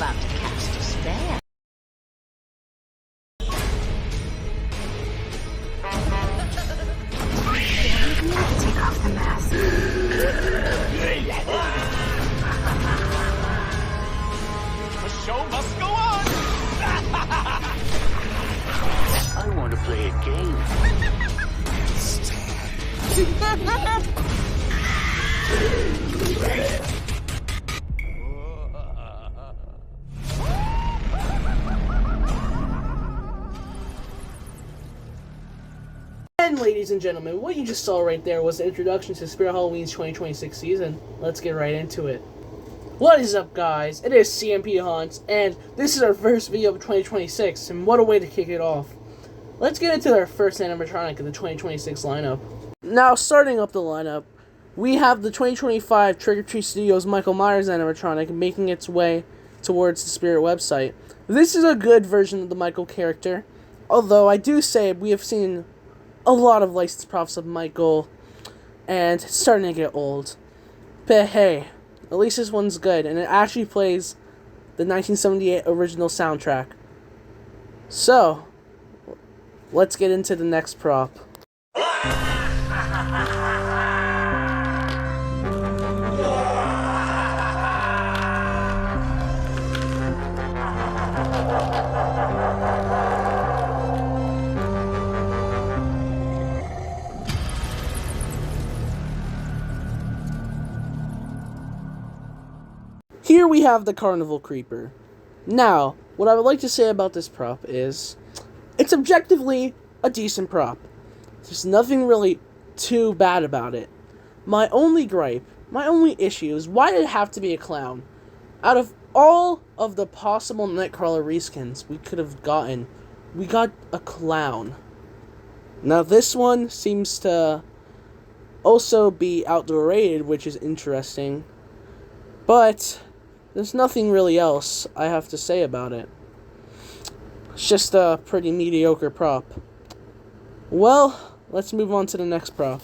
about to cast a spell. Take off the mask. The show must go on! I want to play a game. And ladies and gentlemen, what you just saw right there was the introduction to Spirit Halloween's 2026 season. Let's get right into it. What is up, guys? It is CMP Hans, and this is our first video of 2026, and what a way to kick it off. Let's get into our first animatronic in the 2026 lineup. Now, starting up the lineup, we have the 2025 Trick or Treat Studios Michael Myers animatronic making its way towards the Spirit website. This is a good version of the Michael character, although I do say we have seen a lot of licensed props of Michael, and it's starting to get old. But hey, at least this one's good, and it actually plays the 1978 original soundtrack. So, let's get into the next prop. Here we have the Carnival Creeper. Now, what I would like to say about this prop is, it's objectively a decent prop. There's nothing really too bad about it. My only gripe, my only issue is, why did it have to be a clown? Out of all of the possible Nightcrawler reskins we could have gotten, we got a clown. Now this one seems to also be outdoor rated, which is interesting, but there's nothing really else I have to say about it. It's just a pretty mediocre prop. Well, let's move on to the next prop.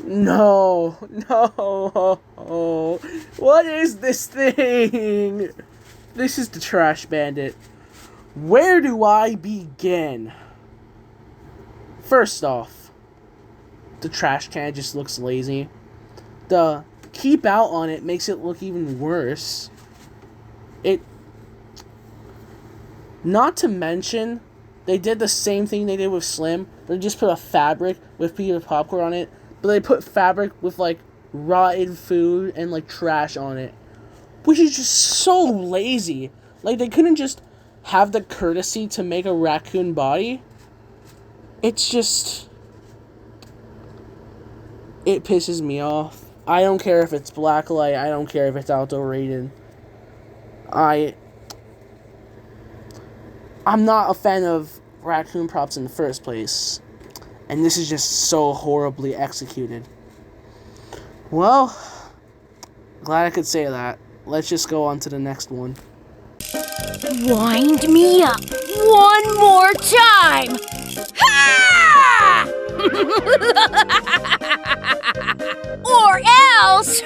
No, what is this thing? This is the Trash Bandit. Where do I begin? First off, the trash can just looks lazy. The keep out on it makes it look even worse. Not to mention, they did the same thing they did with Slim. They just put a fabric with a piece of popcorn on it. But they put fabric with, like, rotten food and, like, trash on it. Which is just so lazy. Like, they couldn't just have the courtesy to make a raccoon body. It's just... it pisses me off. I don't care if it's blacklight. I don't care if it's outdoor rated. I'm not a fan of raccoon props in the first place. And this is just so horribly executed. Well, glad I could say that. Let's just go on to the next one. Wind me up one more time! Ha! Or else!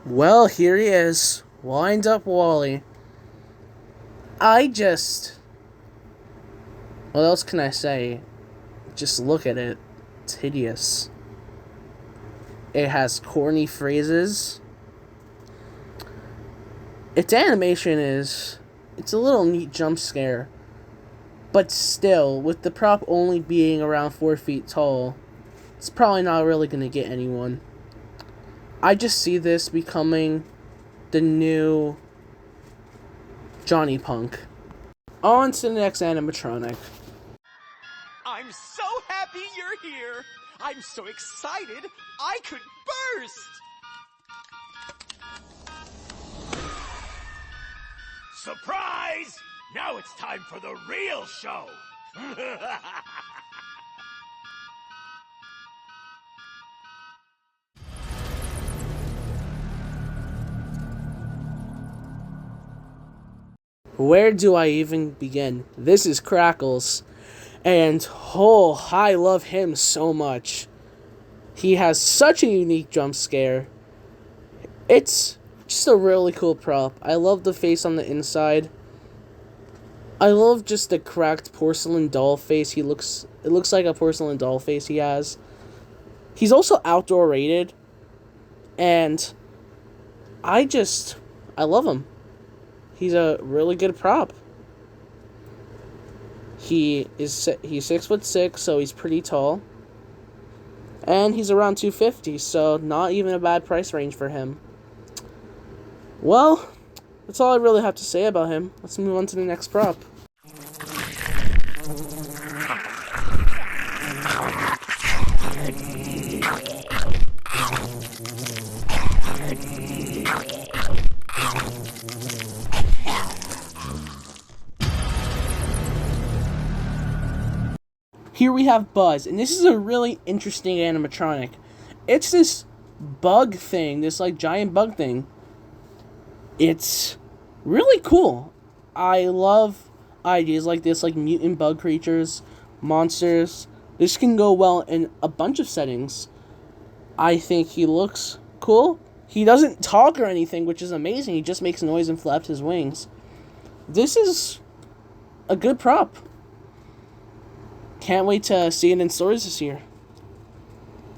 Well, here he is. Wind up Wally. What else can I say? Just look at it. It's hideous. It has corny phrases. Its animation it's a little neat jump scare. But still, with the prop only being around 4 feet tall, it's probably not really going to get anyone. I just see this becoming the new Johnny Punk. On to the next animatronic. I'm so happy you're here! I'm so excited, I could burst! Surprise! Now it's time for the real show. Where do I even begin? This is Crackles, and oh, I love him so much. He has such a unique jump scare. It's just a really cool prop. I love the face on the inside. I love just the cracked porcelain doll face. It looks like a porcelain doll face he has. He's also outdoor rated, and I love him. He's a really good prop. He's 6'6", so he's pretty tall. And he's around 250, so not even a bad price range for him. Well, that's all I really have to say about him. Let's move on to the next prop. Here we have Buzz, and this is a really interesting animatronic. It's this bug thing, this like giant bug thing. It's really cool. I love ideas like this, like mutant bug creatures, monsters. This can go well in a bunch of settings. I think he looks cool. He doesn't talk or anything, which is amazing. He just makes noise and flaps his wings. This is a good prop. Can't wait to see it in stores this year.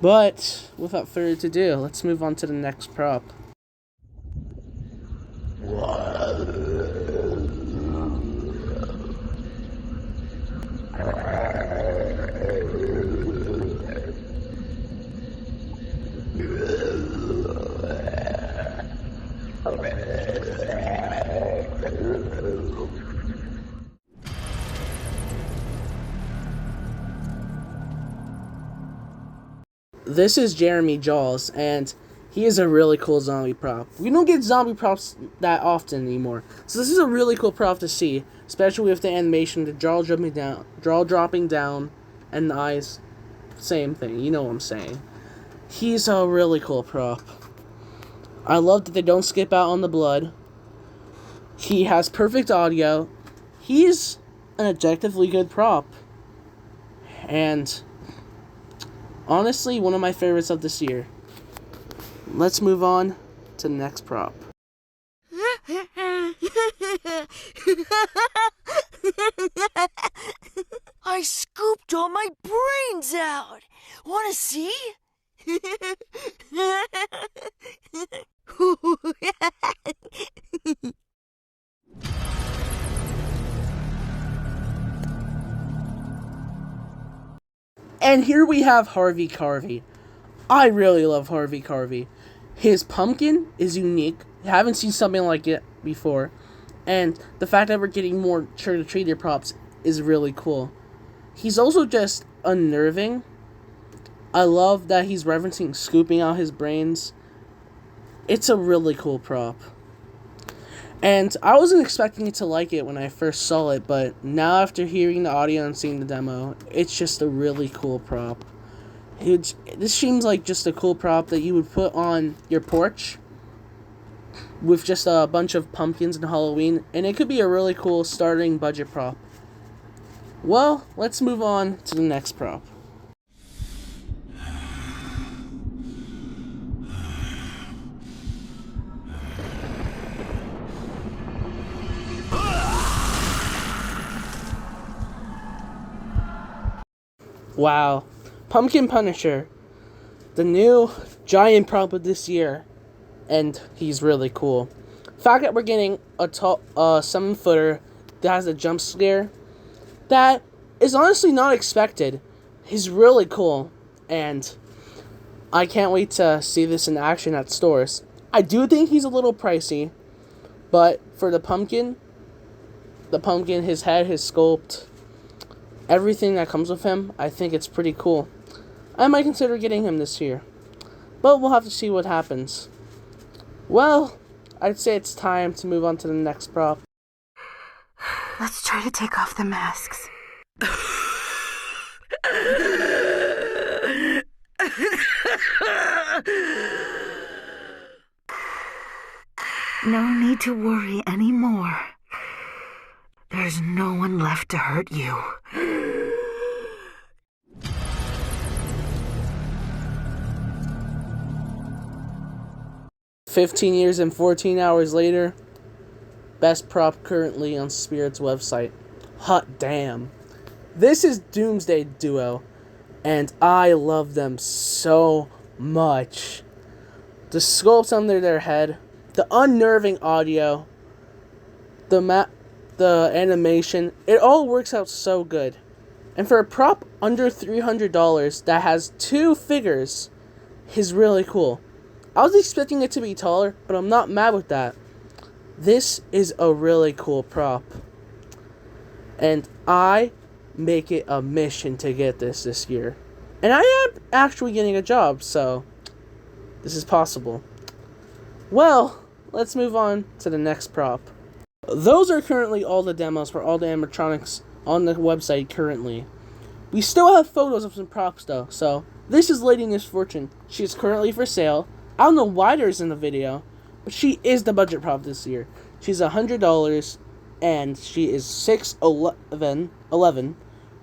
But without further ado, let's move on to the next prop. This is Jeremy Jaws, and he is a really cool zombie prop. We don't get zombie props that often anymore, so this is a really cool prop to see, especially with the animation, the jaw dropping down, and the eyes, same thing, you know what I'm saying. He's a really cool prop. I love that they don't skip out on the blood. He has perfect audio. He's an objectively good prop. And honestly, one of my favorites of this year. Let's move on to the next prop. I scooped all my brains out. Wanna see? And here we have Harvey Carvey. I really love Harvey Carvey. His pumpkin is unique. I haven't seen something like it before. And the fact that we're getting more trick-or-treater props is really cool. He's also just unnerving. I love that he's referencing scooping out his brains. It's a really cool prop. And I wasn't expecting it to like it when I first saw it, but now after hearing the audio and seeing the demo, it's just a really cool prop. This seems like just a cool prop that you would put on your porch with just a bunch of pumpkins and Halloween, and it could be a really cool starting budget prop. Well, let's move on to the next prop. Wow, Pumpkin Punisher, the new giant prop of this year, and he's really cool. The fact that we're getting a 7-footer that has a jump scare, that is honestly not expected. He's really cool, and I can't wait to see this in action at stores. I do think he's a little pricey, but for the pumpkin, his head, his sculpt, everything that comes with him, I think it's pretty cool. I might consider getting him this year, but we'll have to see what happens. Well, I'd say it's time to move on to the next prop. Let's try to take off the masks. No need to worry anymore. There's no one left to hurt you. 15 years and 14 hours later, best prop currently on Spirit's website. Hot damn. This is Doomsday Duo, and I love them so much. The sculpts under their head, the unnerving audio, the animation, it all works out so good. And for a prop under $300 that has 2 figures is really cool. I was expecting it to be taller, but I'm not mad with that. This is a really cool prop. And I make it a mission to get this year. And I am actually getting a job, so this is possible. Well, let's move on to the next prop. Those are currently all the demos for all the animatronics on the website currently. We still have photos of some props though, so this is Lady Misfortune. She is currently for sale. I don't know why there's in the video, but she is the budget prop this year. She's $100, and she is 6'11",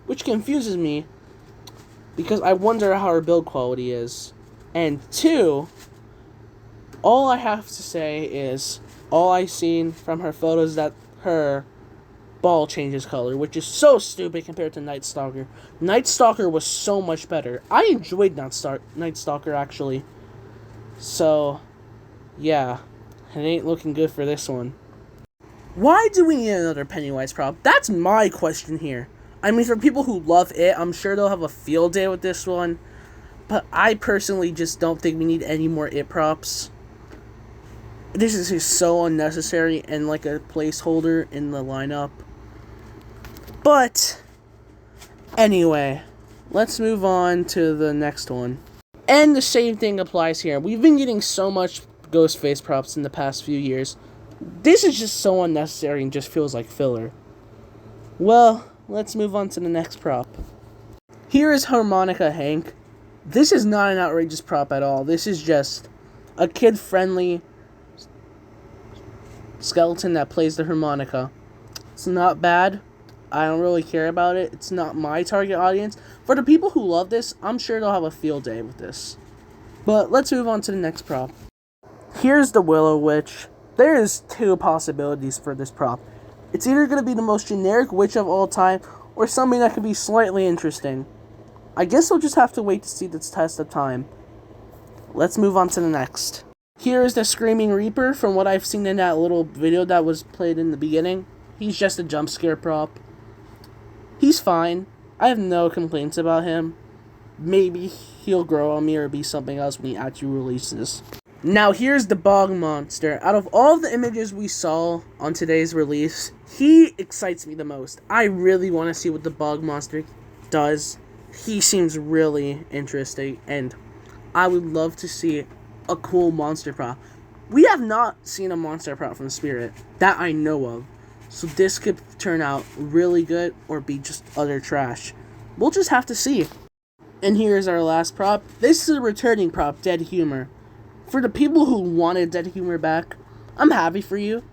which confuses me, because I wonder how her build quality is. And 2, all I have to say is, all I've seen from her photos is that her ball changes color, which is so stupid compared to Night Stalker. Night Stalker was so much better. I enjoyed Night Stalker, actually. So, yeah, it ain't looking good for this one. Why do we need another Pennywise prop? That's my question here. I mean, for people who love it, I'm sure they'll have a field day with this one. But I personally just don't think we need any more It props. This is just so unnecessary and like a placeholder in the lineup. But, anyway, let's move on to the next one. And the same thing applies here. We've been getting so much Ghostface props in the past few years. This is just so unnecessary and just feels like filler. Well, let's move on to the next prop. Here is Harmonica Hank. This is not an outrageous prop at all. This is just a kid-friendly skeleton that plays the harmonica. It's not bad. I don't really care about it. It's not my target audience. For the people who love this, I'm sure they'll have a field day with this. But let's move on to the next prop. Here's the Willow Witch. There is 2 possibilities for this prop. It's either going to be the most generic witch of all time, or something that could be slightly interesting. I guess we'll just have to wait to see this test of time. Let's move on to the next. Here is the Screaming Reaper. From what I've seen in that little video that was played in the beginning, he's just a jump scare prop. He's fine. I have no complaints about him. Maybe he'll grow on me or be something else when he actually releases. Now here's the Bog Monster. Out of all the images we saw on today's release, he excites me the most. I really want to see what the Bog Monster does. He seems really interesting, and I would love to see a cool monster prop. We have not seen a monster prop from Spirit that I know of. So this could turn out really good or be just utter trash. We'll just have to see. And here's our last prop. This is a returning prop, Dead Humor. For the people who wanted Dead Humor back, I'm happy for you.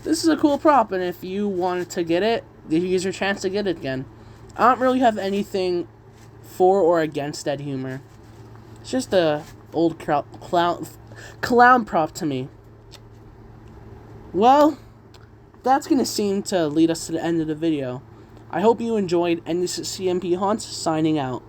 This is a cool prop, and if you wanted to get it, here's your chance to get it again. I don't really have anything for or against Dead Humor. It's just a old clown prop to me. Well, that's going to seem to lead us to the end of the video. I hope you enjoyed, and this is CMP Haunts signing out.